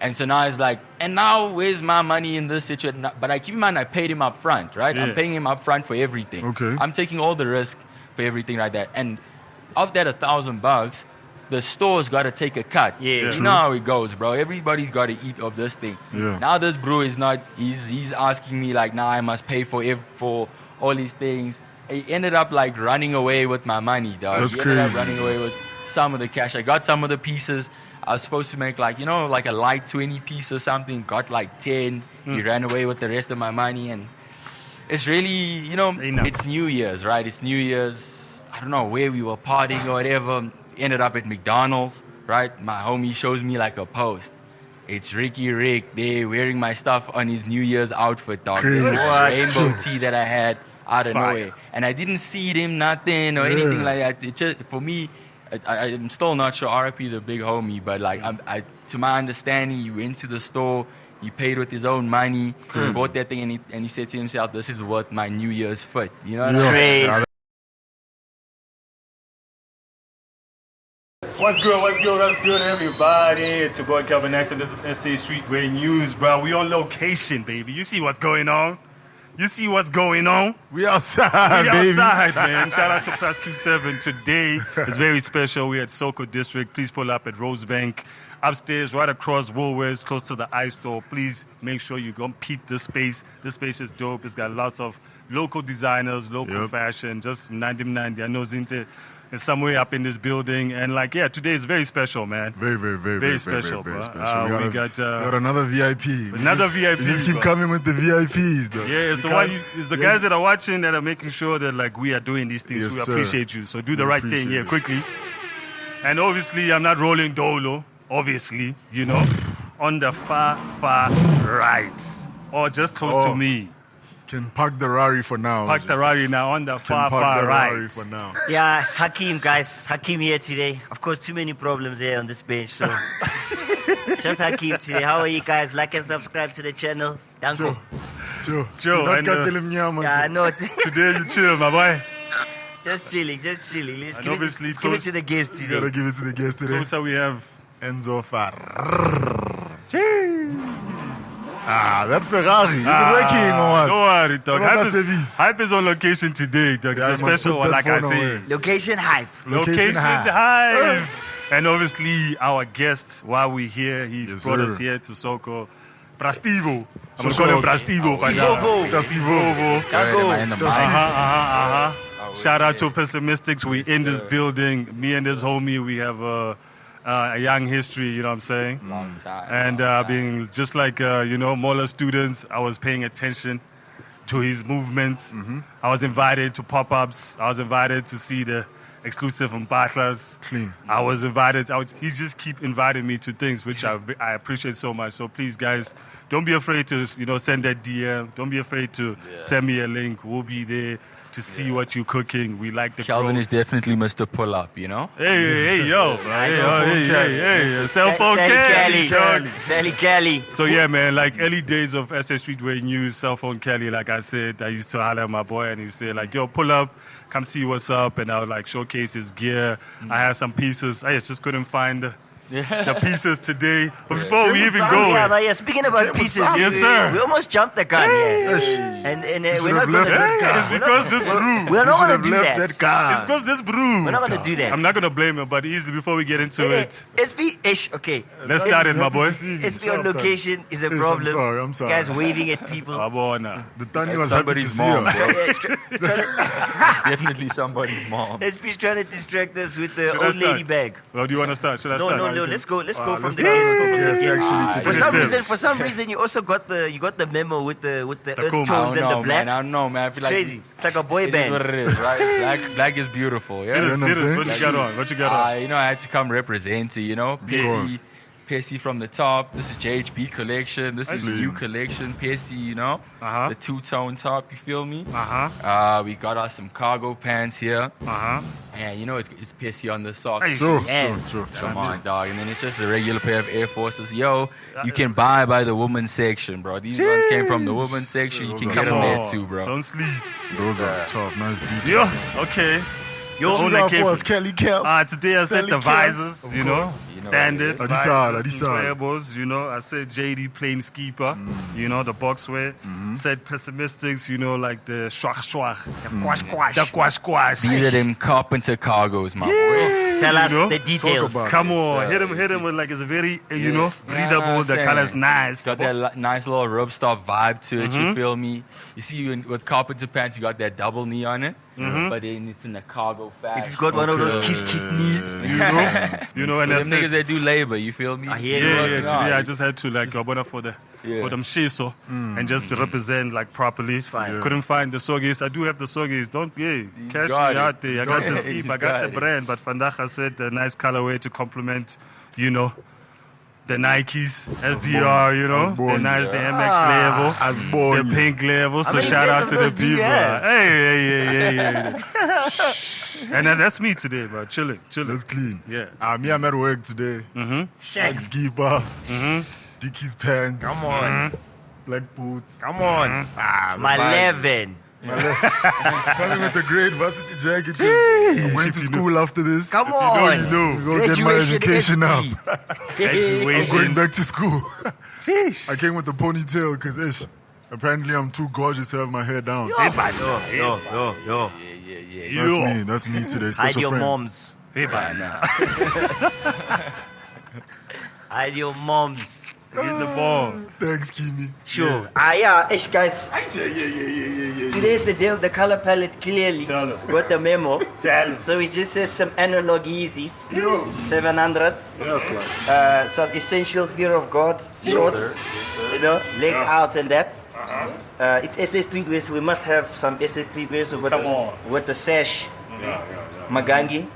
And so now it's like, and now where's my money in this situation? But I keep in mind I paid him up front, right? I'm paying him up front for everything. Okay. I'm taking all the risk for everything like that. And of that $1,000, the store's got to take a cut. Yeah. You know how it goes, bro. Everybody's got to eat of this thing. Yeah. Now this bro is not, he's asking me like, nah, I must pay for all these things. He ended up like running away with my money, dog. That's He ended up crazy. running away with some of the cash. I got some of the pieces. I was supposed to make like, like a light 20 piece or something. Got like 10. He ran away with the rest of my money. And it's really, it's New Year's, right? It's New Year's. I don't know where we were partying or whatever. Ended up at McDonald's, right? My homie shows me like a post. It's Riky Rick there wearing my stuff on his New Year's outfit, dog. There's Crazy. this rainbow tee that I had out of nowhere. And I didn't see him, nothing or anything like that. It just, for me, I'm still not sure. RIP is a big homie, but like, to my understanding, he went to the store, he paid with his own money, he bought that thing, and he said to himself, "This is what my New Year's fit." You know what I mean? Crazy. What's good, everybody? It's your boy Kelvin X, and this is SA Streetwear News, bro. We on location, baby. You see what's going on? We outside, baby. Outside, man. Shout out to Plus 27. Today is very special. We're at Soko District. Please pull up at Rosebank. Upstairs, right across Woolworths, close to the ice store. Please make sure you go peep this space. This space is dope. It's got lots of local designers, local fashion. Just 90. I know Zinte is somewhere up in this building. And today is very special, man. Very special, very bro. special. We got another VIP. Another VIP. We just keep bro. coming with the VIPs, though. Yeah, it's the guys that are watching that are making sure that we are doing these things. Yes, we sir. appreciate you. So do the right thing here quickly. And obviously, I'm not rolling dolo. Obviously, on the far right, or just close to me. Can park the Rari for now. Park the Rari now on the far Rari right. for now. Yeah, Hakim, guys. Hakim here today. Of course, too many problems here on this bench, so it's just Hakim today. How are you guys? Like and subscribe to the channel. Danko. Sure. Joe, Not and, cut them nyama. Yeah, I know. Today you chill, my boy. Just chilling. Let's And give it, obviously let's give it to the guests You gotta today. give it to the guest today. Closer we have. Enzo Far. That Ferrari. Is it working or what? Don't worry, dog. What service? Hype is on location today, dog. Yeah, It's a I must special put one, that like I phone say. away. Location hype. Location high. Hype. And obviously, our guest, while we're here, he Yes, brought sir. us here to Soko. Prastivo. I'm going to Sure. call him Prastivo. Stivovo. That's the vote. Am I in the mic? Shout out to Pessimistics. We in this building. Me and this homie, we have a young history, you know what I'm saying? Long time. And long time. being just like, Mola students, I was paying attention to his movements. I was invited to pop-ups. I was invited to see the exclusive Mpahlas. Clean. I was invited. He just keep inviting me to things, which I appreciate so much. So please, guys, don't be afraid to, send that DM. Don't be afraid to send me a link. We'll be there to see what you're cooking. We like the Kelvin growth. is definitely Mr. Pull Up, Hey, yo. Hey, cell phone Sally Kelly. Sally Kelly. So yeah, man, like early days of SA Streetwear News, cell phone Kelly, like I said, I used to holler at my boy and he would say like, yo, pull up, come see what's up. And I would like showcase his gear. I have some pieces. I just couldn't find the pieces today. But before we even go, Yeah, speaking about pieces, Yes, sir. we almost jumped the gun here. Hey. And You we're should not have left gonna that do car. it's because this brew. We're not should gonna have do left that. that car. It's because this brew. We're not gonna do that. I'm not gonna blame him, but easily before we get into it, Okay. let's start it, my boy. SB on location is a problem. I'm sorry. Guys waving at people. Abona. The Tanya was happy to Somebody's see mom, us. bro. Definitely somebody's mom. SB's trying to distract us with the Should I old lady start? bag. Well, do you want to start? Should I No, start? Let's go from Let's the start. guest. Yes, Yes. actually, For today. some Finish reason, for some reason, you also got the memo with the earth cool. I tones don't and the know, black. man. I don't know, man. I feel like Crazy. It's like a boy it is what band. it is, right? Black is beautiful, yeah? It is, know it what I'm is. What saying? you got on? What you got on? I had to come represent it, course. Pessy from the top. This is JHB collection. This is Clean. new collection. Pessy, Uh-huh. the two-tone top, you feel me? Uh-huh. We got us some cargo pants here. Uh-huh. And it's Pessy on the socks. Hey, True. Man. Come on, dog. And then it's just a regular pair of Air Forces. Yo, you can buy by the women's section, bro. These ones came from the women's section. You can get them there too, bro. Don't sleep. Those are tough. Nice beat. Yeah, okay. Yo, What you got for us, Kelly Cap? Today I said Sally the Cap. visors, Of you know, course. standard. Adisa. Visors, you know, I said JD plain skipper, you know, the boxwear. Said pessimistics, you know, like the schwach, the quash. These are them carpenter cargos, my boy. Tell us You know? the details. Talk about Come Yes, on, sir. hit him with like it's a very, you know, Yeah, breathable. The I'm color's saying. nice. Got that nice little rubstop vibe to it, you feel me? You see, with carpenter pants, you got that double knee on it, but then it's in a cargo fashion. If you've got one of those kiss knees. You know, and So I them said, niggas that do labor, you feel me? I hear yeah, you. today I just had to like go for the for them shiso and just represent like properly. fine. Couldn't find the sogis. I do have the sogis. Don't cash got me it. out there. I got the He's skip. I got got the it. brand. But Vandacha said a nice colorway to complement, you know, the Nikes, SDR, you know, As boys. the nice, the MX level, As boy. the pink level. So many shout pairs out of to the those do you people. have? Hey. And that's me today, bro. Chilling. That's clean. Yeah. Me, I'm at work today. Shag. Skipper. Dickies pants. Come on. Black boots. Come on. My vibe. 11. Coming with a great varsity jacket. 'Cause I went to school after this. Come on. You know. Go get my education up. I'm going Graduation. back to school. Sheesh. I came with a ponytail because apparently I'm too gorgeous to have my hair down. Yo. Yeah. That's me today. Hide Special your friend. moms. Hey, bye. Hide your moms. Get the ball. Thanks, Kimi. Sure. Ish guys. Today is the day of the color palette, clearly. Tell 'em. Got the memo. Tell 'em. So we just said some analog Yeezys. 700. Yes, man. Some essential fear of God shorts. You know, legs out and that. It's SA Streetwear, so we must have some SA Streetwear. So with the sash, Magangi,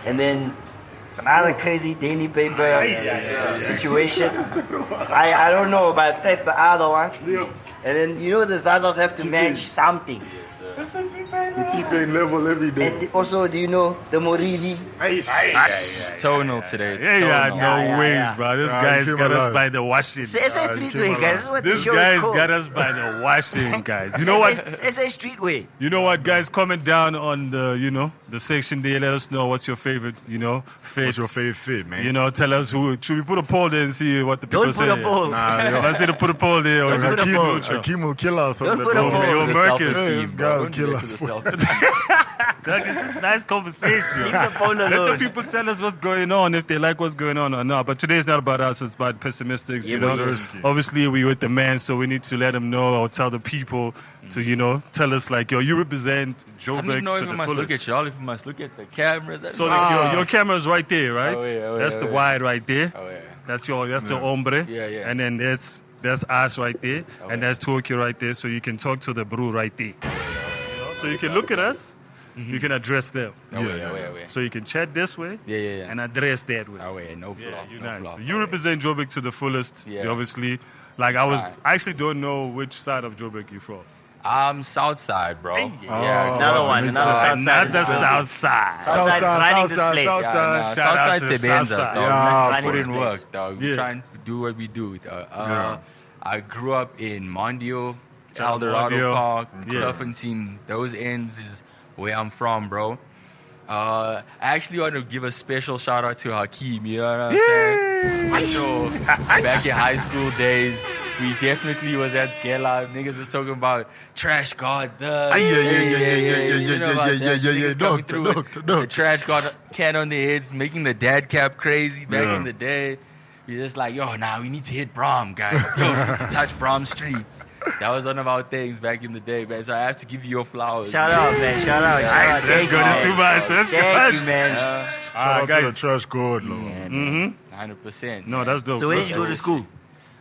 and then another crazy daily paper situation. I don't know, but that's the other one. And then you know the Zazas have to match something. The T-Pain level every day. And also, do you know the Moridi? Tonal today. It's Yeah, tonal. no Yeah, ways, yeah. bro. This Yeah, guy's he came got us alive. by the washing. It's SA Streetwear, guys. This is what This the show guy's is called. got us by the washing, guys. You know what? It's SA Streetwear. You know what, guys? Comment down on the, you know, the section there. Let us know what's your favorite, you know, fit. What's your favorite fit, man? You know, tell us who. Should we put a poll there and see what the people Don't say? put a poll. Let's say to put a poll there. Or just put a keep poll. neutral. Hakim will kill us. Don't put a poll. Yo, To the Mercus. self-esteem, Hey, bro. God, Don't do kill that to us. the self-esteem. Doug, it's just nice conversation. Leave the poll Let the alone. people tell us what's going on, if they like what's going on or not. But today's not about us, it's about pessimistics, you Yeah, know. yes. Obviously, we with the man, so we need to let them know or tell the people to, you know, tell us like, yo, you represent I Joburg don't even know to if I the must look at fullest. y'all, if I must look at the cameras. So like, your camera's right there, right? Oh, yeah, that's the yeah. wide right there. Oh, yeah. That's your hombre. Yeah, yeah. And then there's us right there, and yeah. there's Tokyo right there. So you can talk to the brew right there. So you can look at us, you can address them. Oh, yeah. So you can chat this way Yeah. and address that way. Oh, yeah, no flaw. Yeah, you no nice. flaw. So you represent Joburg to the fullest. Yeah. You obviously, like I actually don't know which side of Joburg you're from. I'm South Side, bro. Yeah, Another one, makes another sense. South side. Not the south side. Southside's running this place. South Yeah, side. nah, Shout out Southside to the Sebenza, Southside. dog. Yeah, running Put this in place. work, dog. Yeah. We try and do what we do. Yeah. I grew up in Mondio, Shout out Eldorado Mondio. Park, Yeah. Turfentine. Those ends is where I'm from, bro. I actually want to give a special shout out to Hakim. You know what I'm saying? So, back in high school days, we definitely was at Scale Live. Niggas was talking about Trash God. You know about that. Niggas coming through with the Trash God can on their heads, making the dad cap crazy back Yeah. in the day. We're just like, yo, nah, we need to hit Brom, guys. Yo, we need to touch Brom streets. That was one of our things back in the day, man. So I have to give you your flowers. Shout out, man. Shout out. That's Thank good. It's you. too much. That's Thank you, good. man. Shout out to the Guys. trash god, Lord. 100%. No, that's dope. So where That's did you go to school?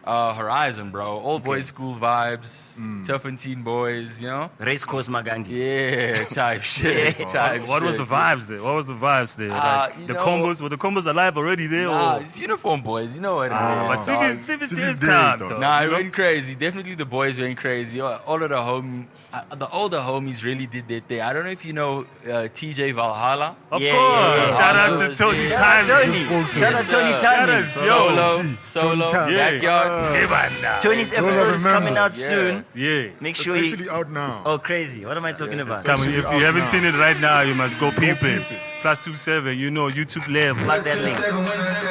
Horizon, bro. Old boys school vibes. Turfentine boys, you know? Race course Magangi. Yeah, type shit. Type What was shit. the vibes there? What was the vibes there? Like, you the know- combos, were the combos alive already there? Nah, or? it's uniform boys. You know what it is. But dog. civics Civics did did, count, though. though. Nah, you it know? went crazy. Definitely the boys went crazy. All of the older homies really did their thing. I don't know if you know TJ Valhalla. Of Yeah, course. yeah, yeah. Shout out Yeah. to Tony Shout out Time. Tony. spoke to Shout us. out Tony Yes, Tani. Yo, Solo, Tony solo, Tan. Yeah. backyard. 20th episode is coming out Yeah. soon. Yeah. Make It's sure you. actually out now. Oh, crazy! What am I talking about? Come on, if you haven't now. seen it right now, you must go peep it. peep it. +27, you know, YouTube level. Plug that thing.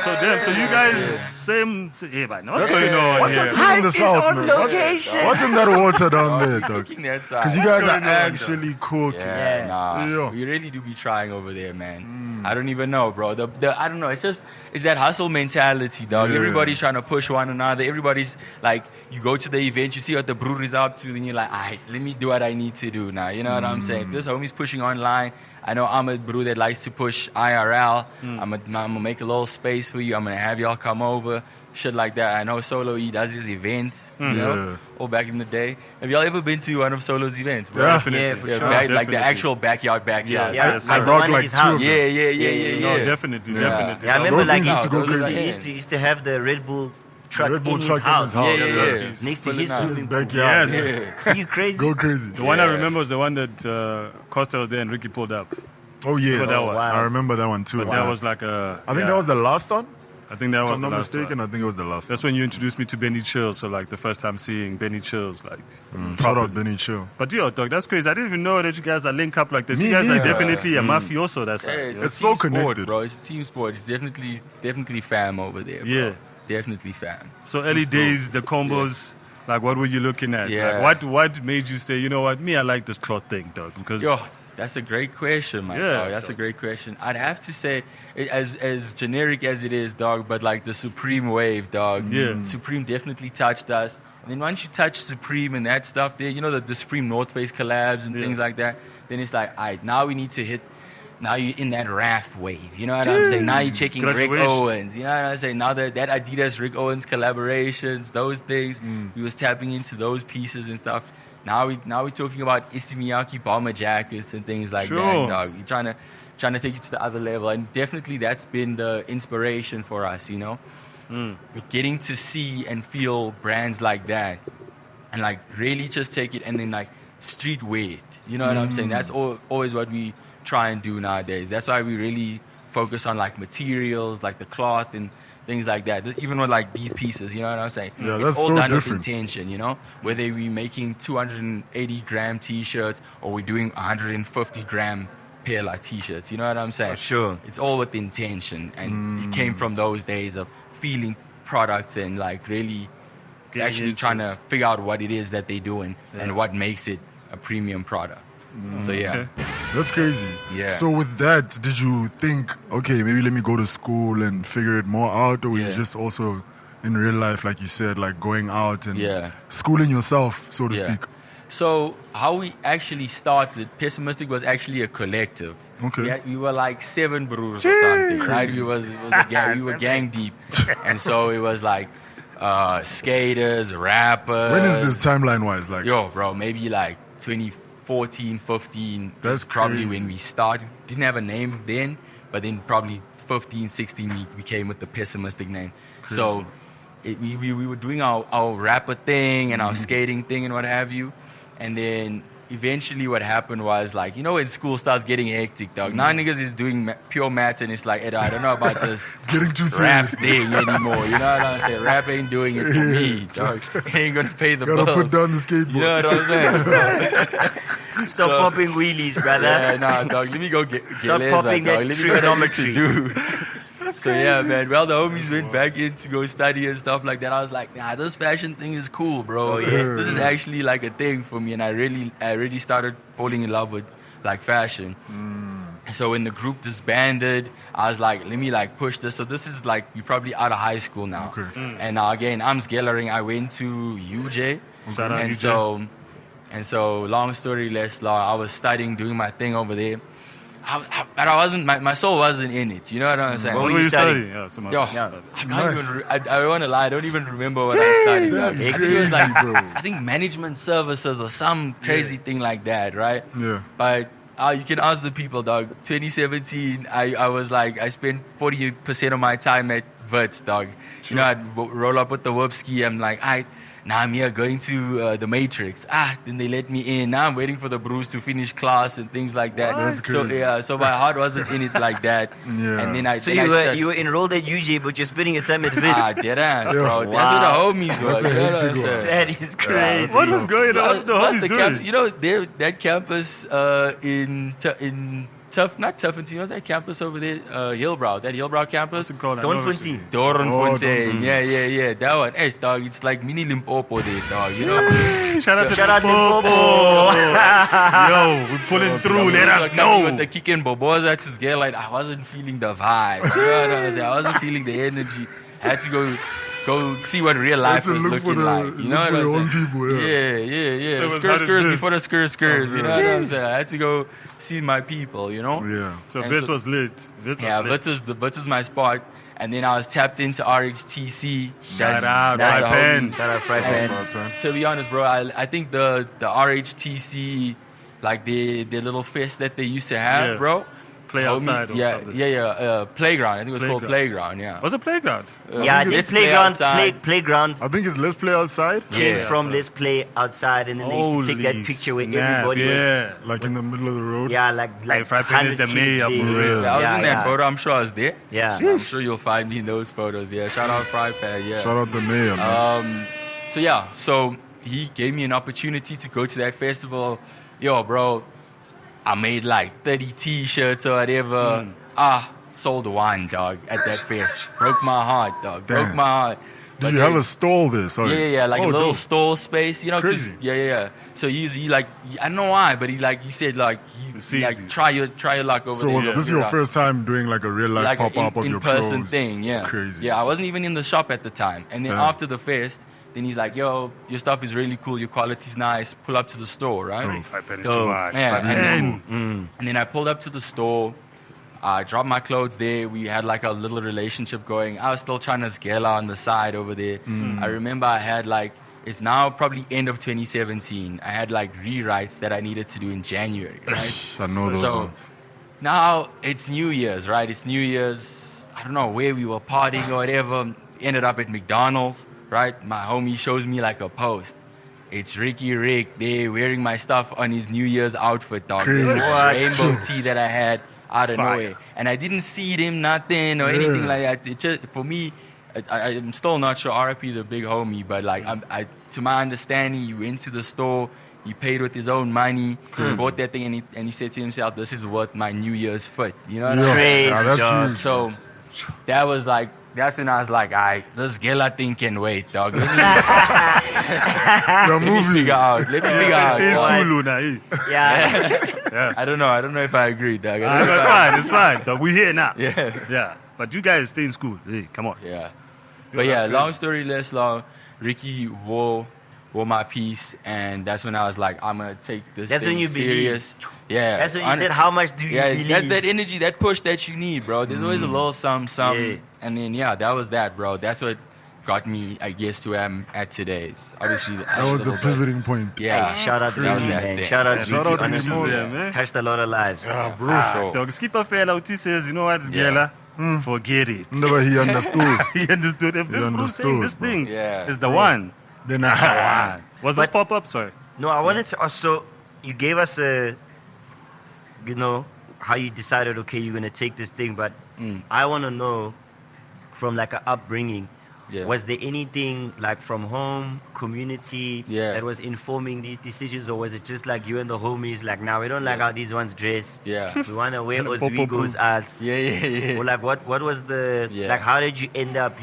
So damn, so you guys, same, yeah, but what's going on What's here? happening in the Hype is south, on man? location. What's in that water down there, dog? Cooking that side. Because you guys are going on, actually cooking. Yeah, nah. Yeah. We really do be trying over there, man. I don't even know, bro. The I don't know. It's that hustle mentality, dog. Yeah. Everybody's trying to push one another. Everybody's like, you go to the event, you see what the brewer is up to, then you're like, alright, let me do what I need to do now. You know what I'm saying? If this homie's pushing online, I know I'm a brewer that likes to push IRL. I'm gonna make a little space for you. I'm gonna have y'all come over. Shit like that. I know Solo E does his events, you know, all back in the day. Have y'all ever been to one of Solo's events, bro? Yeah. Definitely. Yeah, for Yeah, sure. like the Definitely. actual backyard. Yeah, Yes, like sir. the one Brought at like his two house. of them. Yeah. No, definitely. Yeah, I Those remember like things used to go he crazy. used to have the Red Bull truck Red Bull in his truck in house. his house. Yeah. Next to Pulling his out. swimming pool. Backyard. Yes. Are you crazy? Go crazy. The one I Yeah. remember was the one that Costa was there and Ricky pulled up. Oh, yes. that one. Wow. I remember that one too. But that was like a. I think that was the last one. I think that If was I'm the not last mistaken, one. I think it was the last That's when you introduced me to Benny Chills for like the first time seeing Benny Chills. Like, one. Shout out Benny Chill. But yo, dog, that's crazy. I didn't even know that you guys are linked up like this. Me you guys are neither. definitely a mafioso. That's Yeah, it. a It's so team sport, connected. bro. It's a team sport. It's definitely fam over there, bro. Yeah. Definitely fam. So early days, the combos. Like, what were you looking at? Yeah. Like, what made you say, you know what, me, I like this cloth thing, dog? Because Yo, that's a great question, man. Yeah, Dog. That's a great question. I'd have to say, as generic as it is, dog, but like the Supreme wave, dog. Yeah. Supreme definitely touched us. And then once you touch Supreme and that stuff there, you know, the Supreme North Face collabs and Yeah. things like that, then it's like, all right, now we need to hit. Now you're in that Raph wave. You know what I'm saying? Now you're checking Rick Graduation. Owens. You know what I'm saying? Now that Adidas Rick Owens collaborations, those things, we was tapping into those pieces and stuff. Now we're talking about Isimiaki bomber jackets and things like Sure. that, dog. You're trying to take it to the other level, and definitely that's been the inspiration for us. You know, getting to see and feel brands like that, and like really just take it and then like streetwear it. You know what I'm saying? That's always what we try and do nowadays. That's why we really focus on like materials, like the cloth and things like that. Even with like these pieces, you know what I'm saying? Yeah, it's that's all so done different. with intention, you know? Whether we're making 280 gram t-shirts or we're doing 150 gram pair like t-shirts, you know what I'm saying? For sure. It's all with intention, and it came from those days of feeling products and like really Getting actually into trying it. to figure out what it is that they're doing and what makes it a premium product. So yeah. Okay. That's crazy. Yeah. So with that, did you think, okay, maybe let me go to school and figure it more out, or were you Yeah. just also in real life, like you said, like going out and Yeah. schooling yourself, so to Yeah. speak? So how we actually started, Pessimistic was actually a collective. Okay. We were like 7 brews or something, right? It was a gang, we were gang deep. And so it was like skaters, rappers. When is this timeline-wise? Like, Yo, bro, maybe like 2014, 15. That's probably crazy. when we started. Didn't have a name then, but then probably 15, 16 we came with the Pessimistic name. So we were doing our rapper thing and our skating thing and what have you. And then eventually what happened was like, you know, when school starts getting hectic, dog. Now niggas is doing pure maths and it's like, Edo, I don't know about this it's getting too rap serious. thing anymore. You know what I'm saying? Rap ain't doing it for me, dog. Ain't gonna pay the Gotta bills. put down the skateboard. You know what I'm saying? bro? Stop So- popping wheelies, brother. Yeah, nah, dog. Let me go get Stop laser, popping dog. that Let me go what I trigonometry. need to do. So yeah, man. Well, the homies went back in to go study and stuff like that. I was like, nah, this fashion thing is cool, bro. Oh, yeah. This is actually like a thing for me, and I really started falling in love with like fashion. And so when the group disbanded, I was like, let me like push this. So this is like you're probably out of high school now. Okay. And again, I'm Skellering. I went to UJ. Shout out and UJ. so long story less long, I was studying, doing my thing over there. But I wasn't, my soul wasn't in it. You know what I'm saying? What What were were you you studying? studying? Yeah, some Yo, Yeah. I can't Nice. even. I don't want to lie. I don't even remember what I studied. That's I think it crazy, was like, bro. I think management services or some crazy thing like that, right? Yeah. But you can ask the people, dog. 2017, I was like, I spent 40% of my time at Verts, dog. You know, I'd roll up with the whoop ski. I'm like, Now I'm here going to the Matrix. Then they let me in. Now I'm waiting for the Bruce to finish class and things like that. That's crazy. So my heart wasn't in it like that. Yeah. And then So you were enrolled at UJ, but you're spending your time at Wits. Dead ass, Yeah. bro. Wow. That's where the homies were. That's a You know what hectic I'm one. saying? That is crazy. What is going on? What the Plus homies the doing? campus, you know, that campus in not Tuffenton, what's that campus over there? Hillbrow, that Hillbrow campus. What's it called? I Don know it's- Fontaine. Doornfontein, yeah, that one. Hey, dog, it's like mini Limpopo there, dog. You know, Shout out to Shout out Limpopo. Yo, we're pulling through. Let us with know. the kick and boboza to get like I wasn't feeling the vibe. You know what I'm saying? I wasn't feeling the energy. I had to go see what real life to was look for looking like. You know look what for I'm your own saying? people, yeah. Yeah. So it was Skurs how it before the skurs. You know what I'm Jeez. saying? I had to go see my people. You know. Yeah. So And Wits so- was lit. Wits Yeah, was lit. Wits was my spot. And then I was tapped into RHTC. Shout out, that's Fry the Pan. homies. Shout out Fry Pan. To be honest, bro, I think the RHTC, like their little fest that they used to have, Yeah. bro. Play Homie- outside or yeah, something. playground. I think it was called playground. Yeah. Was it playground? Yeah, Let's this Play playground, Outside. playground I think it's let's play outside. came Yeah. from Let's Play Outside, and then they used to take that picture where everybody was. Like in the middle of the road. Yeah, like Fry Pan is the 100 mayor kids for there. real. Yeah. I was in that yeah. photo. I'm sure I was there. Yeah. I'm sure you'll find me in those photos. Yeah. Shout out Fry Pan. Yeah. Shout out the mayor, man. So he gave me an opportunity to go to that festival. Yo, bro, I made like 30 T-shirts or whatever. Sold one, dog, at that fest. Broke my heart, dog. Broke Damn. my heart. Did you have a stall there? Yeah, Sorry. like a little dope. stall space, you know. 'cause- Crazy. Yeah. So he like, I don't know why, but he said like, It's he, like easy. try your luck over So there. was this your first time doing like a real life like pop up of your in-person clothes? thing, yeah. Crazy. Yeah, I wasn't even in the shop at the time. And then Yeah. after the fest, then he's like, yo, your stuff is really cool, your quality's nice, pull up to the store, right? Fry Pan is too much. Yeah, Fry and Pan. And then I pulled up to the store. I dropped my clothes there. We had like a little relationship going. I was still trying to scale on the side over there. I remember I had like, it's now probably end of 2017. I had like rewrites that I needed to do in January, right? I know those So ones. now it's New Year's, right? It's New Year's. I don't know where we were partying or whatever. Ended up at McDonald's, right? My homie shows me like a post. It's Riky Rick there wearing my stuff on his New Year's outfit, dog. Crazy. This What? rainbow tee that I had out of Fire. nowhere. And I didn't see him, nothing or anything like that. It just, for me, I'm still not sure. RIP the big homie, but like, to my understanding, he went to the store. He paid with his own money. He bought that thing, and he said to himself, "This is worth my New Year's fit." You know what I'm saying? Crazy, that's dog. huge. So that's when I was like, this Gela thing can wait, dog. Let Your me movie. figure out. Let me figure out. Stay in dog. school, Luna. eh? Yeah. Yes. I don't know if I agree, dog. I Ah, don't know it's if I- fine. It's fine. Dog, we here now. Yeah. Yeah. But you guys stay in school. Hey, come on. Yeah. Yo, But yeah, that's long crazy. story less long, Ricky wore my piece, and that's when I was like, I'm gonna take this That's thing when you serious. Yeah. That's when you Hon- said, how much do you Yeah, believe? that's that energy, that push that you need, bro. There's always a little some, Yeah. and then that was that, bro. That's what got me, I guess, to where I'm at today. It's obviously That was the pivoting point. Yeah. Hey, shout out to That was Ricky, that man. thing. Shout out Yeah, to shout Ricky. out to Honestly, Ricky, man. touched a lot of lives. Yeah, bro. Sure. Dog, skipper fella, Uti says, you know what, Yeah. Gela? Forget it. Never he understood. He understood. If He this Bruce saying understood, this bro. thing Yeah. is the one. Then I Was this But- pop-up? Sorry. No, I wanted to also, you gave us how you decided, okay, you're going to take this thing, but I want to know from like an upbringing, Yeah. was there anything like from home, community Yeah. that was informing these decisions, or was it just like you and the homies, like, now we don't like how these ones dress. Yeah. We want to wear Popo Oswego's boots. as. Yeah. Or like what was the, Yeah. like how did you end up,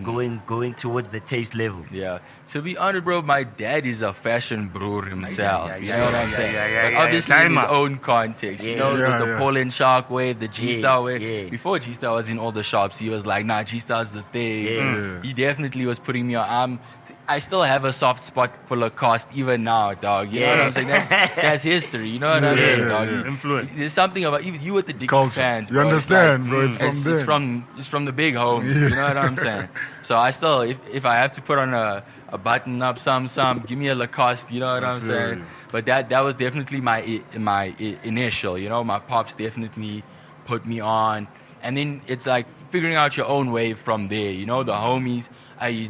going towards the taste level? Yeah. To be honest, bro, my dad is a fashion brewer himself. yeah, You yeah, know what yeah, I'm yeah, saying? yeah, yeah, But yeah, obviously in his Timer. own context. You Yeah. know, Yeah, the yeah. Poland Shark wave, the G-Star wave. yeah. Before G-Star was in all the shops, he was like, nah, G-Star's the thing. Yeah. He definitely was putting me on. I still have a soft spot for Lacoste even now, dog. You know what Yeah. I'm saying? That's history. You know what I Yeah, mean, dog? yeah. Influence. There's something about even you with the Dickies culture. fans, You bro. It's understand, like- bro? It's from it's, there. it's from the big home. You know what I'm saying? So I still, if I have to put on a button up, some, give me a Lacoste. You know what I I'm feel saying? you. But that was definitely my initial. You know, my pops definitely put me on. And then it's like figuring out your own wave from there. You know, the homies.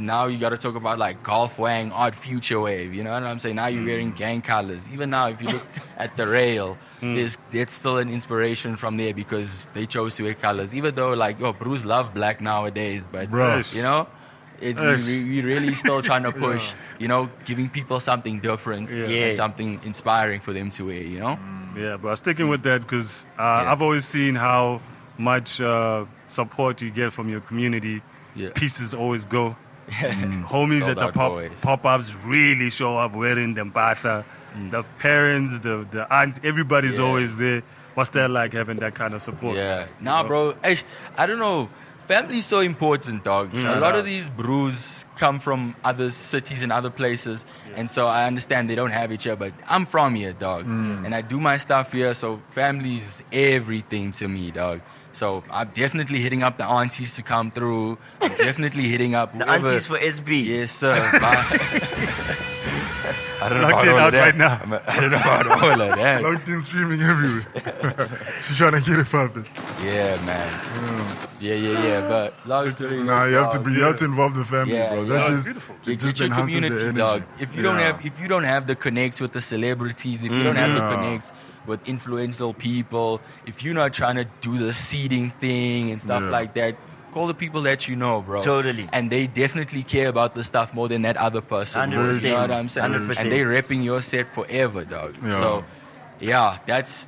Now you got to talk about like Golf Wang, Odd Future wave. You know what I'm saying? Now you're wearing gang colors. Even now, if you look at the rail, it's still an inspiration from there because they chose to wear colors. Even though like, Bruce love black nowadays, but you know, we really still trying to push. You know, giving people something different and something inspiring for them to wear. You know? Yeah, but sticking with that because I've always seen how much support you get from your community. Pieces always go. Homies at the pop-ups really show up wearing the mpahla. The parents, the aunt, everybody's always there. What's that like having that kind of support? Yeah. Nah, bro. I don't know. Family's so important, dog. A lot of these brews come from other cities and other places. And so I understand they don't have each other, but I'm from here, dog. And I do my stuff here, so family's everything to me, dog. So I'm definitely hitting up the aunties to come through. I'm definitely hitting up the aunties for SB. Yes, sir. I don't know Locked about in all out of that. right now. I don't know about all of that. Locked in, streaming everywhere. She's trying to get it popping. Yeah, man. Yeah. But long story. Nah, you have to involve the family, bro. That just beautiful. it just Get your enhances the community, energy. dog. If you don't have the connects with the celebrities, if you don't have the connects with influential people, if you're not trying to do the seeding thing and stuff like that, call the people that you know, bro. Totally. And they definitely care about the stuff more than that other person. 100%. You know what I'm saying? 100%. And they repping your set forever, dog. Yeah. So,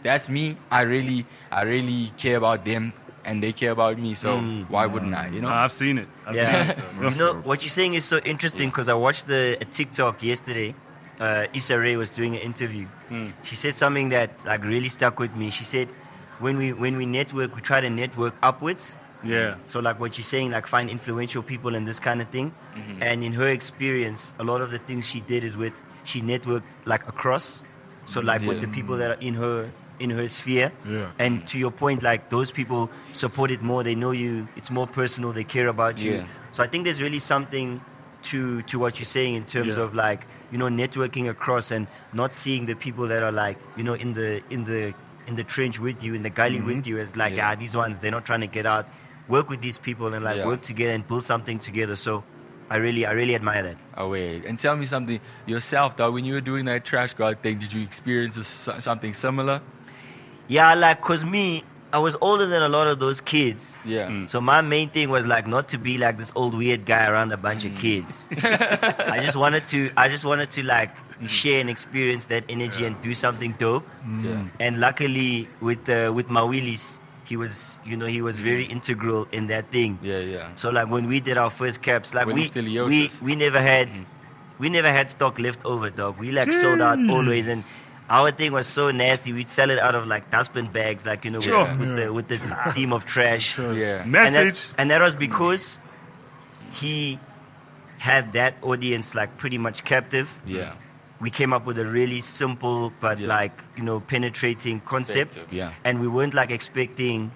that's me. I really care about them, and they care about me. So why wouldn't I? You know? I've seen it. I've seen it. You know, what you're saying is so interesting because I watched a TikTok yesterday. Issa Rae was doing an interview. She said something that like really stuck with me. She said, when we network, we try to network upwards. Yeah. So like what you're saying, like find influential people and this kind of thing. And in her experience, a lot of the things she did is she networked like across. So like with the people that are in her sphere. Yeah. And to your point, like those people support it more. They know you. It's more personal. They care about you. Yeah. So I think there's really something to what you're saying in terms of like, you know, networking across and not seeing the people that are like, you know, in the trench with you, in the gully with you as like, these ones, they're not trying to get out. Work with these people and like work together and build something together. So I really admire that. Oh wait, and tell me something yourself, dog. When you were doing that trash god thing, did you experience something similar? Yeah, like cause me, I was older than a lot of those kids. Yeah. So my main thing was like not to be like this old weird guy around a bunch of kids. I just wanted to like share and experience that energy and do something dope. Yeah. And luckily with Mawilis, he was very integral in that thing. Yeah. So like when we did our first caps, like When we he's still Yosis. we never had stock left over, dog. We like sold out always, and our thing was so nasty. We'd sell it out of like dustbin bags, like, you know, with the theme of trash. Yeah. Message. And that was because he had that audience like pretty much captive. Yeah. We came up with a really simple but like, you know, penetrating concept. Effective, yeah. And we weren't like expecting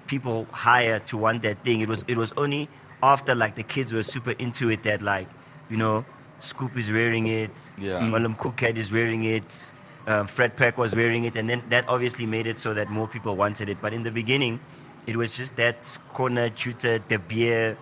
people higher to want that thing. It was only after like the kids were super into it that like, you know, Scoop is wearing it. Yeah. Malam Cookhead is wearing it. Fred Pack was wearing it. And then that obviously made it so that more people wanted it. But in the beginning, it was just that corner tutor, the beer,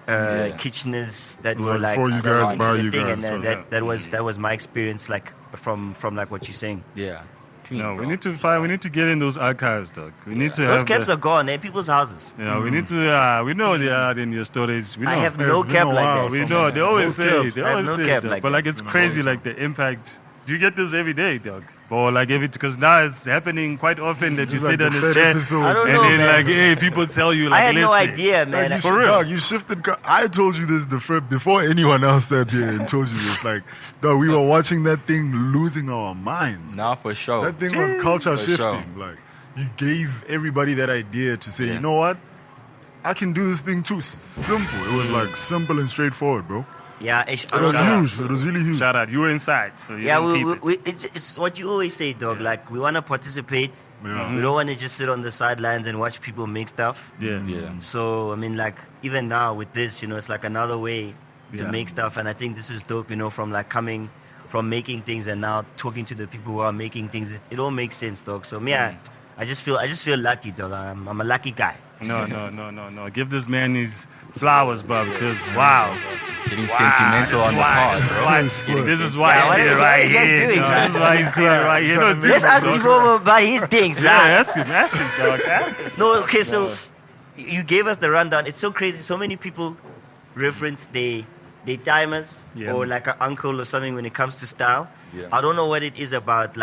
Kitcheners that were like for you guys, by you thing, guys. and that was my experience, like from like what you're saying. Yeah. No, we need to get in those archives, dog. We need to Those have caps are gone. They're people's houses. Yeah, we need to. We know they are in your stories. We know. I have no It's been cap a like while. that. We know. They always No say. caps. They I have always no say, cap dog. like but that. like it's crazy, like the impact. Do you get this every day, dog? Or like because now it's happening quite often that you It's sit like on the this third chair episode. I don't and know, then man. like, hey, people tell you like, I had no listen. idea, man. Like, For real. Dog, you shifted. I told you this before anyone else said here and told you this. Like, dog, we were watching that thing, losing our minds. Nah, for sure. That thing was culture For shifting. sure. Like, you gave everybody that idea to say, Yeah. you know what? I can do this thing too. Simple. It was like simple and straightforward, bro. Yeah, It was huge. It was really huge. Shout out, you were inside, so you Yeah, didn't keep it. it's what you always say, dog. Like, we want to participate. Yeah. We don't want to just sit on the sidelines and watch people make stuff. Yeah, Yeah. So, I mean, like, even now with this, you know, it's like another way to Yeah. make stuff. And I think this is dope, you know, from like coming from making things and now talking to the people who are making things. It all makes sense, dog. So, me, I just feel lucky, dog. I'm a lucky guy. No. Give this man his flowers, bro, because wow. Getting sentimental on the pod, bro. This is why Yeah, he's here what right you guys here. doing, dog. man? This is why he's here right here. No, Let's ask people about his things, Yeah, right? ask him, dog. Ask him. No, okay, so you gave us the rundown. It's so crazy. So many people reference their timers Yeah. or like an uncle or something when it comes to style. Yeah. I don't know what it is about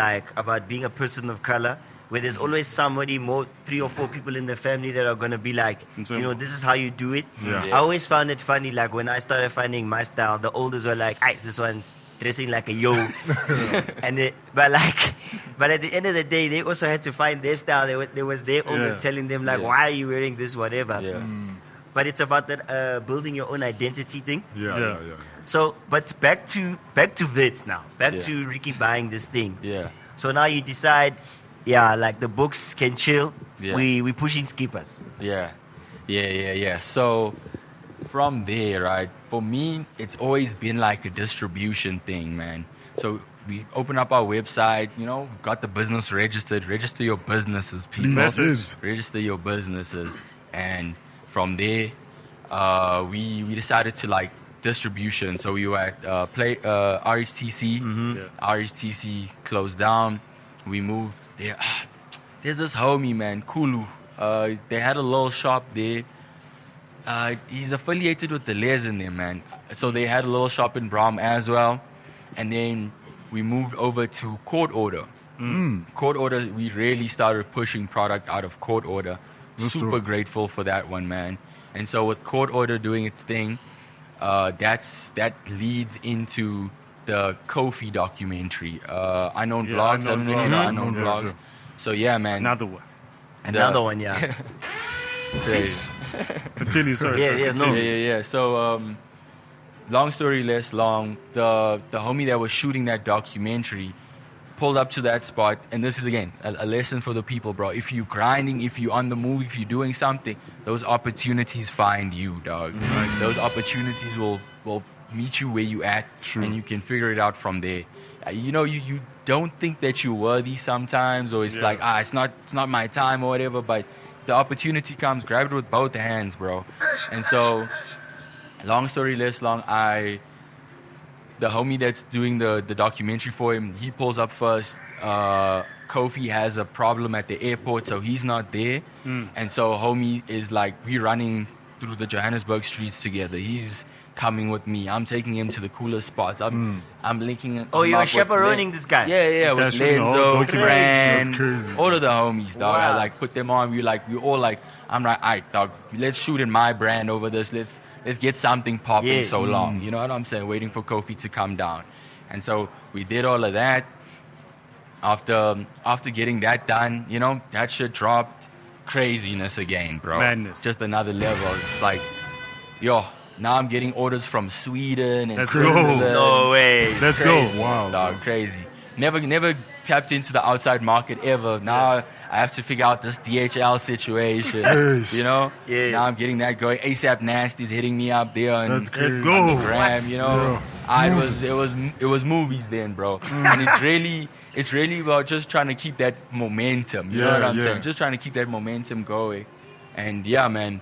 being a person of color, where there's always somebody, 3 or 4 people in the family that are gonna be like, this is how you do it. Yeah. I always found it funny, like when I started finding my style, the olders were like, "Hey, this one dressing like a yo," but at the end of the day, they also had to find their style. There was their owners telling them like, Yeah. "Why are you wearing this, whatever?" Yeah. But it's about that building your own identity thing. Yeah. So, but back to Vits now. Back Yeah. to Riky buying this thing. Yeah. So now you decide, like the books can chill. Yeah. We pushing skippers. Yeah. So from there, right, for me, it's always been like a distribution thing, man. So we open up our website, got the business registered. Register your businesses, people. Please. Register your businesses. And from there, we decided to like distribution. So we were at RHTC. RHTC closed down. We moved there. There's this homie, man, Kulu. They had a little shop there. He's affiliated with the Les in there, man. So they had a little shop in Braam as well. And then we moved over to Court Order. Court Order, we really started pushing product out of Court Order. Super grateful for that one, man. And so with Court Order doing its thing, that leads into the Kofi documentary. Unknown Vlogs. I don't know if you know Unknown Vlogs. Yeah. So yeah, man. Another one. Another one, yeah. Crazy. Continue, sorry. Yeah. So, long story less long, the homie that was shooting that documentary pulled up to that spot, and this is again a lesson for the people, bro. If you're grinding, if you're on the move, if you're doing something, those opportunities find you, dog. Those opportunities will meet you where you at, and you can figure it out from there. You don't think that you're worthy sometimes, or it's like it's not my time or whatever, but the opportunity comes, grab it with both hands, bro. And so, long story less long, the homie that's doing the documentary for him, he pulls up first. Kofi has a problem at the airport, so he's not there. And so homie is like, we running through the Johannesburg streets together. He's coming with me. I'm taking him to the coolest spots. I'm linking. Oh, him you're up with chaperoning this guy? Yeah, with That's shooting a whole Lenzo, documentary. Fran, That's crazy. all of the homies, dog. I Wow. like put them on. We all like, I'm like, all right, dog. Let's shoot in my brand over this. Let's get something popping so long. You know what I'm saying? Waiting for Kofi to come down. And so we did all of that. After getting that done, that shit dropped. Craziness again, bro. Madness. Just another level. It's like, now I'm getting orders from Sweden and Let's go. Switzerland. No way. Let's go. Craziness, Wow. dog. Crazy. Never tapped into the outside market ever. Now I have to figure out this DHL situation. Yes. Yeah. Now I'm getting that going. ASAP Nasty's hitting me up there on That's crazy. Let's go. Gram, Yeah. it was movies then, bro. And it's really about just trying to keep that momentum. You know what I'm saying? Just trying to keep that momentum going. And yeah, man.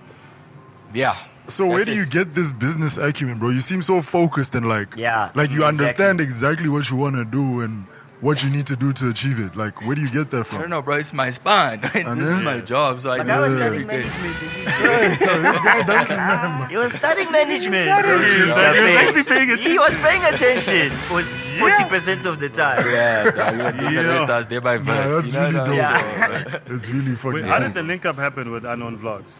Yeah. So where That's do you get this business acumen, bro? You seem so focused and like you exactly. understand exactly what you want to do and what you need to do to achieve it. Like, where do you get that I from? don't know, bro. It's my spine. This is my job, so I But do I was it studying every day. management. He was studying management. He was actually paying attention. He was paying attention for 40% of the time. Yeah, dog. You got the rest there by Nah, verse. that's really dope. Yeah. It's really fucking Wait, how dope. did the link up happen with Unknown Vlogs?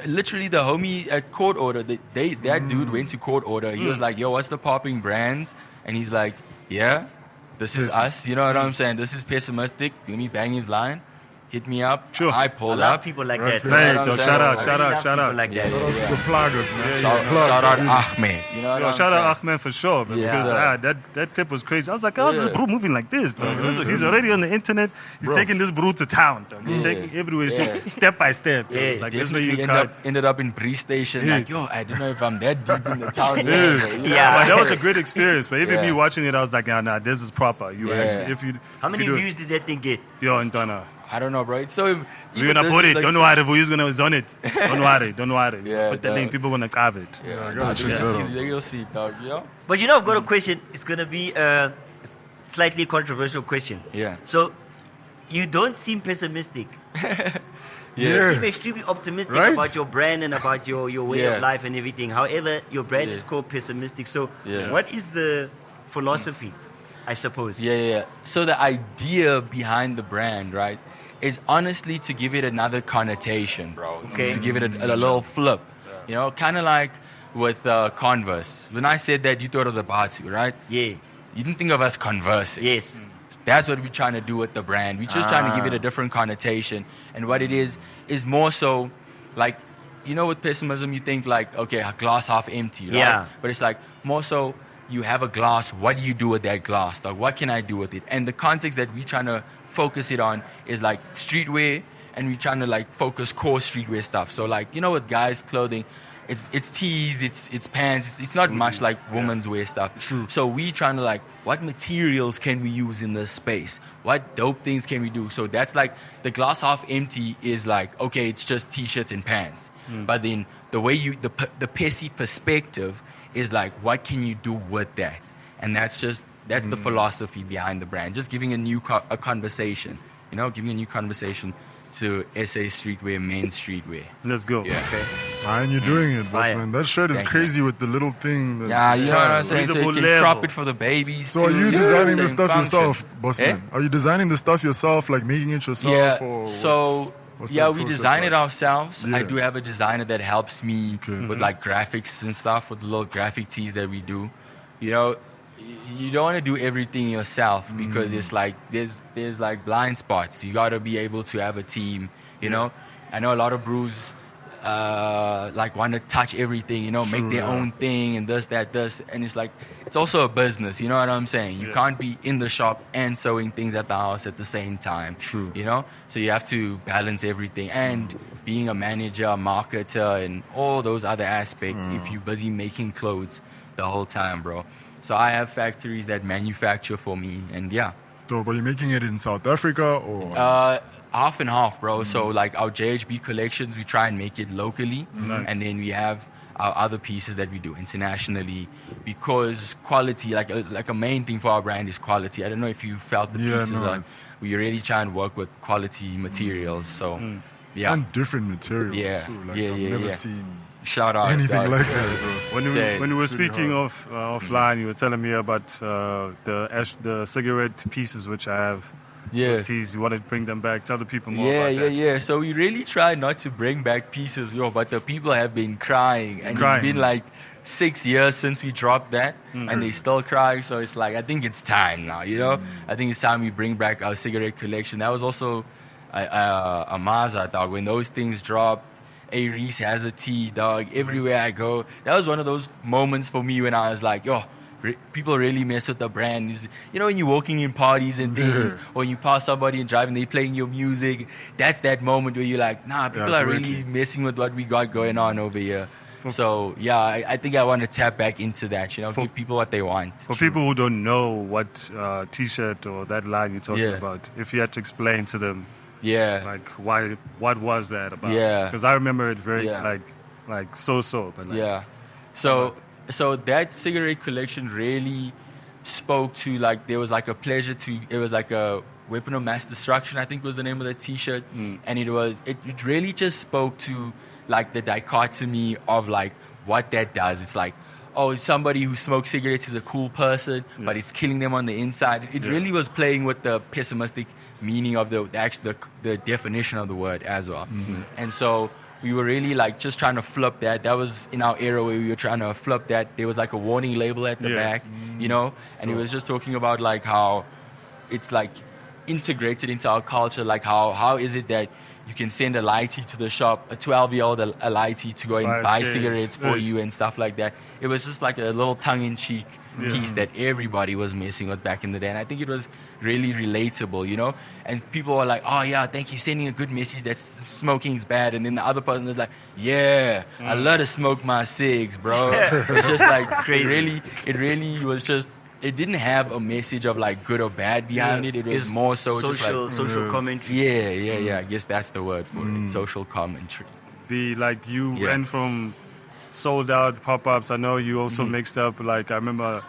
Literally, the homie at Court Order, that dude went to Court Order. He was like, yo, what's the popping brands? And he's like, yeah, this is us. You know what I'm saying? This is Pessimistic. Let me bang his line. Hit me up. Sure. I I pulled love up. people like Right that. there. Hey, what I'm dog, saying? shout out, I shout love out, shout people out. like that. Shout out to the pluggers, man. Shout Plugs, out really. Ahmed. You know what Yo, I'm shout saying? out Ahmed for sure, man, Yeah. because that clip was crazy. I was like, how's this Yeah. bro moving like this, dog? He's already on the internet. He's taking this bro to town, dog. He's taking everywhere, step by step. Dog. It's like, this way you Definitely cut. ended up in Bree Station. Yeah. Like, yo, I don't know if I'm that deep in the town. Yeah. But that was a great experience. But even Yeah. me watching it, I was like, nah, this is proper. You Yeah. actually, if you How many if you do views did that thing get? Yo, and Donna. I don't know, bro. It's so. We're gonna put it. Don't worry, who's gonna is on it. Don't worry. Yeah, put the dog. link. People gonna carve it. Yeah, I gotta check that out. You'll see, dog. You know. But you know, I've got a question. It's gonna be a slightly controversial question. Yeah. So, you don't seem pessimistic. You Yeah. seem extremely optimistic Right? about your brand and about your way Yeah. of life and everything. However, your brand Yeah. is called Pessimistic. So, Yeah. what is the philosophy, I suppose? Yeah. So the idea behind the brand, right, is honestly to give it another connotation, bro. Okay. To give it a little flip. You know, kind of like with Converse. When I said that, you thought of the Batu, right? Yeah. You didn't think of us conversing. Yes. That's what we're trying to do with the brand. We're just trying to give it a different connotation. And what it is more so like, you know, with pessimism, you think like, okay, a glass half empty, right? Yeah. But it's like more so you have a glass. What do you do with that glass? Like, what can I do with it? And the context that we're trying to focus it on is like streetwear, and we're trying to like focus core streetwear stuff. So like, you know, with guys' clothing, it's tees, it's pants, it's not much like women's wear stuff. True. So we trying to like, what materials can we use in this space? What dope things can we do? So that's like the glass half empty is like, okay, it's just t-shirts and pants. But then the way the Pessy perspective is like, what can you do with that? And that's the philosophy behind the brand. Just giving a conversation, you know, giving a new conversation to SA Streetwear, main streetwear. Let's go. Yeah. Okay. And you're doing it, boss Fire. man. That shirt is Thank crazy with the little thing. that- Yeah, you know what I'm saying? So you Readable can level. crop it for the babies. So are too, you know what designing I'm the saying? stuff Function. yourself, boss Eh? man? Are you designing the stuff yourself, like making it yourself? Yeah. Or So what's yeah, that we process design it like? ourselves. I Yeah. do have a designer that helps me Okay. with like graphics and stuff, with the little graphic tees that we do. You know, you don't want to do everything yourself because it's like there's like blind spots. You got to be able to have a team. You know, I know a lot of brews like want to touch everything. You know, make their yeah. own thing and this, and it's like it's also a business. You know what I'm saying? You can't be in the shop and sewing things at the house at the same time. True. You know, so you have to balance everything and being a manager, a marketer, and all those other aspects. If you're busy making clothes the whole time, bro. So I have factories that manufacture for me, and yeah. So, but you're making it in South Africa or? Half and half, bro. So like our JHB collections, we try and make it locally, and then we have our other pieces that we do internationally because quality, like a main thing for our brand is quality. I don't know if you felt the Yeah, pieces no, are. it's- We really try and work with quality materials. So yeah, And different materials Yeah. too. Like Yeah, I've yeah, never yeah. seen shout out anything dog. like that, bro. When we were Pretty speaking hard. of offline, you were telling me about the cigarette pieces which I have. Yeah. Those tees. You want to bring them back? Tell the people more about that. Yeah. So we really try not to bring back pieces, but the people have been crying, and Crying. it's been like 6 years since we dropped that, and they still crying. So it's like I think it's time now, you know. I think it's time we bring back our cigarette collection. That was also a Maza, dog. When those things dropped, A Reese has a tee, dog. Everywhere I go, that was one of those moments for me when I was like, yo. People really mess with the brand. You know, when you're walking in parties and things, or when you pass somebody and driving, they playing your music. That's that moment where you're like, nah, people it's are really working. messing with what we got going on over here. So yeah, I think I want to tap back into that. You know, give people what they want. For people who don't know what T-shirt or that line you're talking Yeah. about, if you had to explain to them, Yeah, like what was that about? Yeah. Because I remember it very Yeah. like so, but like, yeah. So that cigarette collection really spoke to like there was like a pleasure to it was like a weapon of mass destruction, I think was the name of the T-shirt, and it really just spoke to like the dichotomy of like what that does. It's like, oh, somebody who smokes cigarettes is a cool person, but it's killing them on the inside. It really was playing with the pessimistic meaning of the definition of the word as well. And so we were really like just trying to flip that. That was in our era where we were trying to flip that. There was like a warning label at the Yeah. back, you know, and it was just talking about like how it's like integrated into our culture. Like how is it that you can send a lighty to the shop, a 12-year-old a lighty to go and buy cigarettes for you and stuff like that. It was just like a little tongue-in-cheek piece that everybody was messing with back in the day. And I think it was really relatable, you know? And people were like, oh, yeah, thank you, sending a good message that smoking is bad. And then the other person was like, yeah, I love to smoke my cigs, bro. It's just like, Crazy. it really was just it didn't have a message of like good or bad behind it. It was It's more so social, just like social commentary. yeah. I guess that's the word for it. Social commentary. You Yeah. went from sold out pop-ups. I know you also Mm-hmm. mixed up, like, I remember,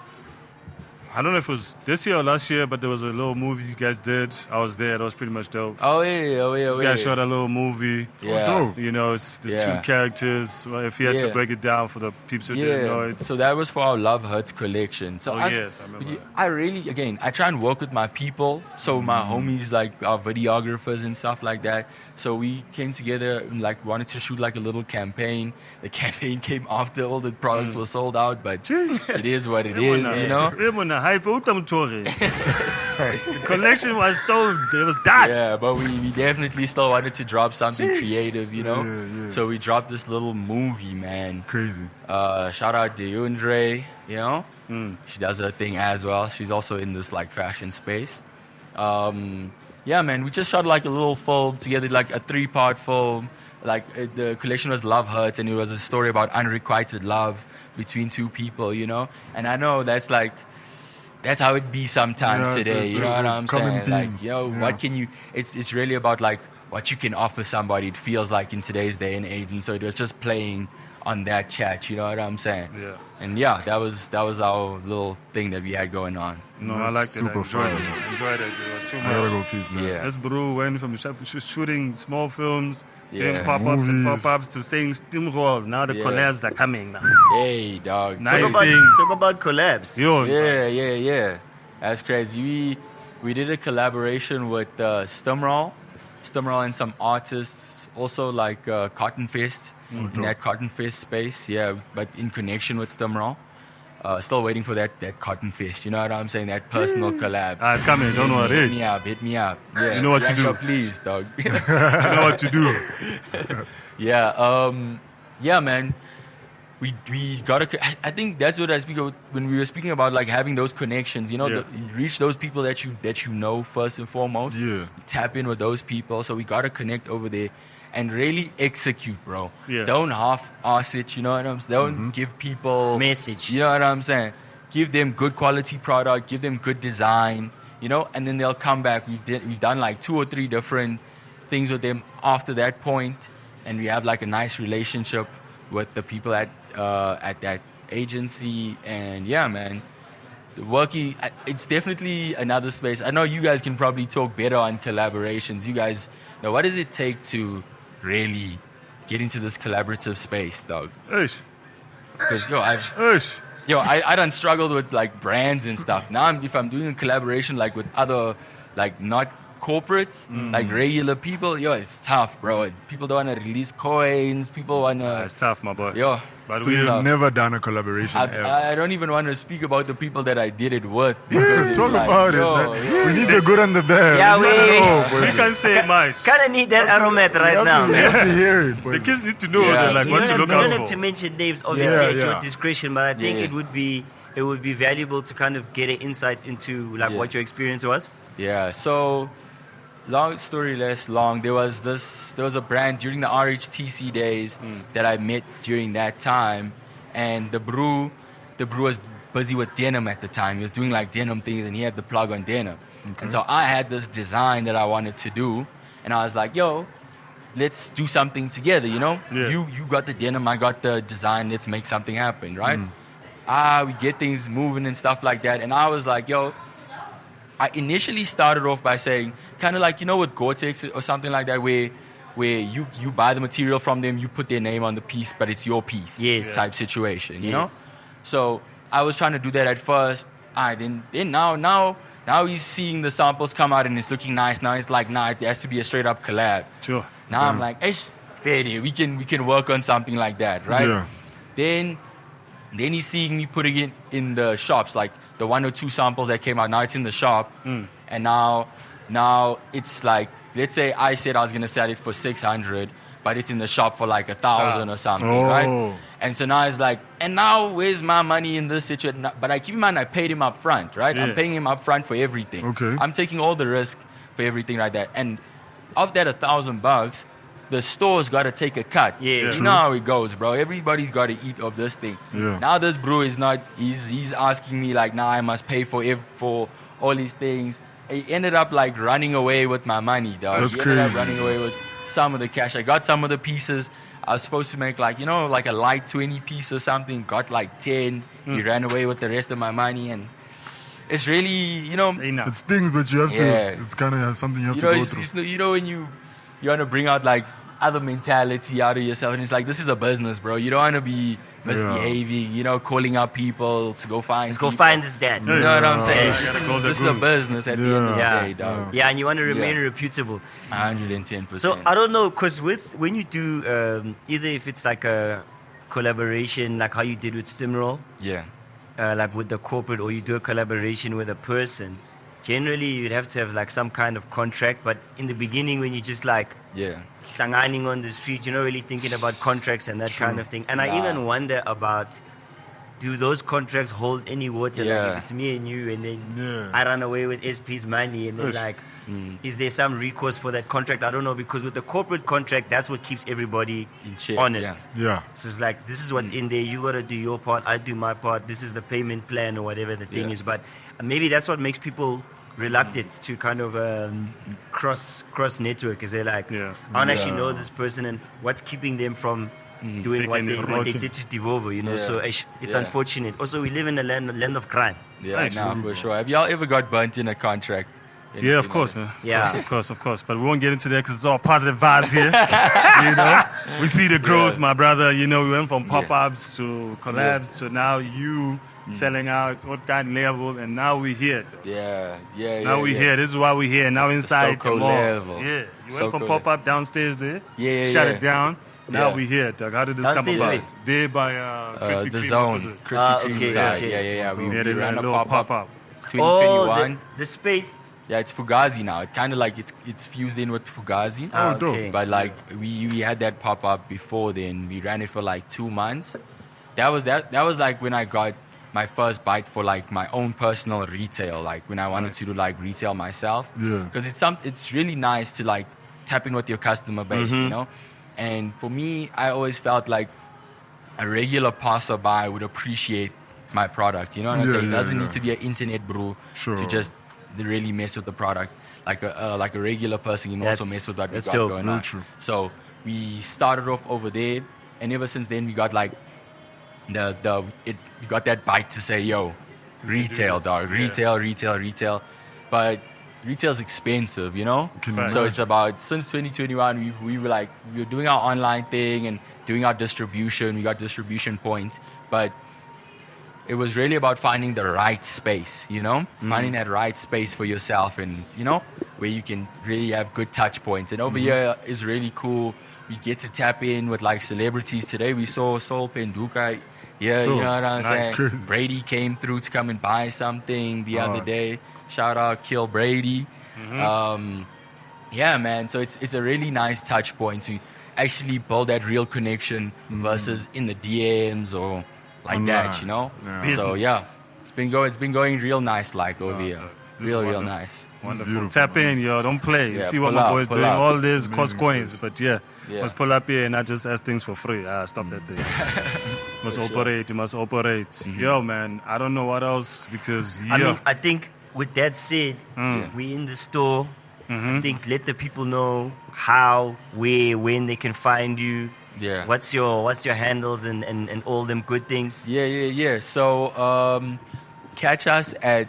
I don't know if it was this year or last year, but there was a little movie you guys did. I was there. That was pretty much dope. Oh yeah. This guy shot a little movie. Yeah. dope. You know, it's the Yeah. two characters. Well, if you had to Yeah. break it down for the peeps who didn't know it. So that was for our Love Hurts collection. So Yes, I remember. I really, again, I try and work with my people. So my homies, like our videographers and stuff like that. So we came together and like wanted to shoot like a little campaign. The campaign came after all the products were sold out, but it is what it is, you know? The collection was sold. It was done. Yeah, but we definitely still wanted to drop something creative, you know? Yeah. So we dropped this little movie, man. Crazy. Shout out Deundre, you know? She does her thing as well. She's also in this like fashion space. Yeah, man, we just shot like a little film together, like a 3-part film. Like the collection was Love Hurts, and it was a story about unrequited love between two people, you know? And I know that's how it be sometimes Yeah, today, it's you know a what I'm common saying? theme. Like, you know, Yeah. what can you, it's really about like what you can offer somebody, it feels like in today's day and age. And so it was just playing on that chat, you know what I'm saying? Yeah. And yeah, that was our little thing that we had going on. No, That's I liked it. I super enjoyed fire. it. I enjoyed it. It was too I gotta much. go peep, man. Yeah. This bro went from shooting small films, doing Yeah. pop-ups and Movies. pop-ups to saying steamroll. Now the Yeah. collabs are coming now. Hey, dog. Now Talk you about, saying, talk about collabs. yo, Yeah. That's crazy. We did a collaboration with Stumroll and some artists, also like Cotton Fest, in that Cotton Fest space. Yeah, but in connection with Stumroll. Still waiting for that Cotton Fest. You know what I'm saying? That personal collab. it's coming. Don't worry. Hit me up. Yeah. You know what to do. Please, dog. I know what to do. Yeah, man. We gotta. I think that's what I speak of when we were speaking about like having those connections. You know, Yeah. you reach those people that you know first and foremost. Yeah. You tap in with those people. So we gotta connect over there and really execute, bro. Yeah. Don't half-ass it. You know what I'm saying? Don't give people Message. You know what I'm saying? Give them good quality product. Give them good design. You know, and then they'll come back. We've done like 2 or 3 different things with them after that point, and we have like a nice relationship with the people at that agency. And yeah, man, it's definitely another space. I know you guys can probably talk better on collaborations. You guys know, what does it take to really get into this collaborative space, dog? Ish. Because Ish. I done struggled with like brands and stuff. Now if I'm doing a collaboration like with other like not corporates, like regular people, it's tough, bro. People don't want to release coins. People want It's to, tough, my boy. but So you've never done a collaboration ever? I don't even want to speak about the people that I did it with. Because it's Talk like, about yo, it. We need the good and the bad. Yeah, we need to we- know, We boys. can't say much. Kind of need that aromat right now. We have to hear it, The boys. kids need to know Yeah. like You what don't to have, look you don't out have for. to mention names, obviously, Yeah, at your yeah. discretion, but I think Yeah. it would be valuable to kind of get an insight into like Yeah. what your experience was. Yeah, so long story less long, there was a brand during the RHTC days that I met during that time, and the brew was busy with denim at the time. He was doing like denim things, and he had the plug on denim. And so I had this design that I wanted to do, and I was like, yo, let's do something together, you know? Yeah. You got the denim, I got the design, let's make something happen, right? We get things moving and stuff like that, and I was like, yo, I initially started off by saying, kind of like, you know, with Gore-Tex or something like that, where you buy the material from them, you put their name on the piece, but it's your piece. Yes. Type situation, you know? Yes. So I was trying to do that at first. Then now he's seeing the samples come out and it's looking nice. Now it's like, it has to be a straight up collab. Sure. Now I'm like, fair day. We can work on something like that, right? Yeah. Then he's seeing me putting it in the shops, like the 1 or 2 samples that came out. Now it's in the shop, and now it's like, let's say I said I was gonna sell it for 600, but it's in the shop for like 1,000 or something, right? Oh. And so now it's like, and now where's my money in this situation? But I keep in mind I paid him up front, right? Yeah. I'm paying him up front for everything. Okay. I'm taking all the risk for everything like that. And of that $1,000, the store's got to take a cut. Yeah. You know how it goes, bro. Everybody's got to eat of this thing. Yeah. Now this bro is not. He's asking me like, now I must pay for all these things. He ended up like running away with my money, dog. That's He ended up crazy. running away with some of the cash. I got some of the pieces. I was supposed to make like, like a light 20 piece or something. Got like 10. He ran away with the rest of my money, and it's really, Enough. It's things that you have to. Yeah. It's kind of something you have to go through. when you want to bring out like other mentality out of yourself, and it's like, this is a business, bro. You don't want to be misbehaving, calling out people to go find. Let's go people. find this dad. You know what I'm saying? Yeah. You gotta go the This is a groove. business at the end of the Yeah. day, dog. Yeah, and you want to remain Yeah. reputable. 110%. So I don't know, because when you do either if it's like a collaboration, like how you did with Stimroll, yeah. like with the corporate, or you do a collaboration with a person, generally you'd have to have like some kind of contract. But in the beginning, when you just like Yeah. shanganing on the street, you're not really thinking about contracts and that kind of thing. And I Nah. even wonder about, do those contracts hold any water? Yeah. Like if it's me and you, and then Yeah. I run away with SP's money, and then like, is there some recourse for that contract? I don't know, because with the corporate contract, that's what keeps everybody In check, honest. yeah. Yeah. So it's like, this is what's in there. You gotta do your part. I do my part. This is the payment plan or whatever the thing Yeah. is. But maybe that's what makes people reluctant to kind of cross network. Is they're like, Yeah. I don't actually Yeah. know this person, and what's keeping them from doing Taking what this they road. did to Devolver, Yeah. So it's Yeah. unfortunate. Also, we live in a land of crime. Yeah, Thanks, nah, bro. for sure. Have y'all ever got burnt in a contract? Yeah, of course, man. Yeah. Of course. But we won't get into that because it's all positive vibes here. We see the growth, Yeah. my brother. We went from pop-ups to collabs to now you selling out what kind of level, and now we're here. Yeah. Now we're here. This is why we're here. Now inside the Soko mall. level. Yeah, you went Soko from level. pop-up downstairs there. Yeah. Shut it down. Now Yeah. we're here, Doug. How did this Downstairs come where? about? There by Krispy The Kreme, zone, opposite. Krispy Kreme okay, side. okay. Yeah. We, Yeah, we they ran ran a a little pop-up pop-up. 2021. The space. Yeah, it's Fugazi now. It kind of like it's fused in with Fugazi. Oh, dope. But like we had that pop up before then. We ran it for like 2 months. That was like when I got my first bite for like my own personal retail. Like when I wanted to do like retail myself. Yeah. Because it's really nice to like tap in with your customer base, And for me, I always felt like a regular passerby would appreciate my product. You know what I'm Yeah, saying? It yeah, doesn't yeah. need to be an internet bro Sure. to just really mess with the product. Like a regular person can also That's- mess with what we that's got dope. going Very on. true. So we started off over there, and ever since then we got like we got that bite to say, yo, retail, this. dog, retail. But retail's expensive, Can Right. So imagine. it's about, since 2021, we were doing our online thing and doing our distribution. We got distribution points, but it was really about finding the right space, finding that right space for yourself, and where you can really have good touch points. And over here is really cool. We get to tap in with like celebrities. Today we saw Sol Penduka here, Dope. you know what I'm Nice. saying? Brady came through to come and buy something the other day. Shout out Kill Brady. Yeah, man. So it's a really nice touch point to actually build that real connection versus in the DMs or like that, Online. Yeah. So yeah, it's been going real nice like over here. this is Real wonderful. nice. Wonderful. beautiful, Tap in, yo. Don't play. You Yeah, see what pull my up, boys pull doing. up. All this Amazing cost coins. space. But yeah, Yeah. must pull up here and not just ask things for free. Stop that thing. Must operate. You must operate. Yo, man. I don't know what else because I mean, I think with that said, Mm. we in the store. Mm-hmm. I think let the people know how, where, when they can find you. Yeah. What's your handles and all them good things. Yeah. So catch us at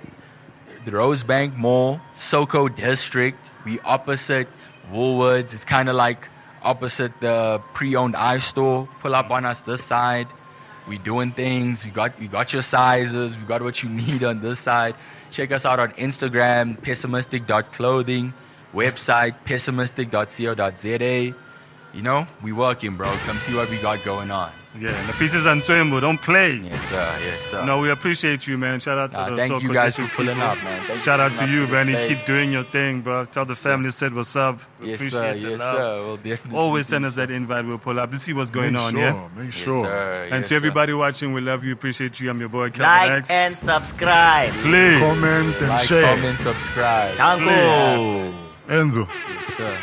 the Rosebank Mall, Soko District. We opposite Woolworths. It's kind of like opposite the pre-owned iStore. Pull up on us this side. We doing things. We got your sizes. We got what you need on this side. Check us out on Instagram, pessimistic.clothing. Website, pessimistic.co.za. We working, bro. Come see what we got going on. Yeah, and the pieces on Twimbo. Don't play. Yes, sir. No, we appreciate you, man. Shout out to the Thank Soko you guys for District pulling people. up, man. Thank Shout for out to pulling you, up the Benny. space. Keep doing your thing, bro. Tell the family said what's up. Yes, Appreciate sir. the Yes, love. sir. We'll definitely Always do send us so. that invite. We'll pull up. Let's see what's going Make on, sure. yeah? Make Yes, sure. sir. And Yes, to sir. everybody watching, we love you, appreciate you. I'm your boy, Kelvin Like X. and subscribe. Please. Comment and Like, share. comment, subscribe. Danko. Enzo. Yes, sir.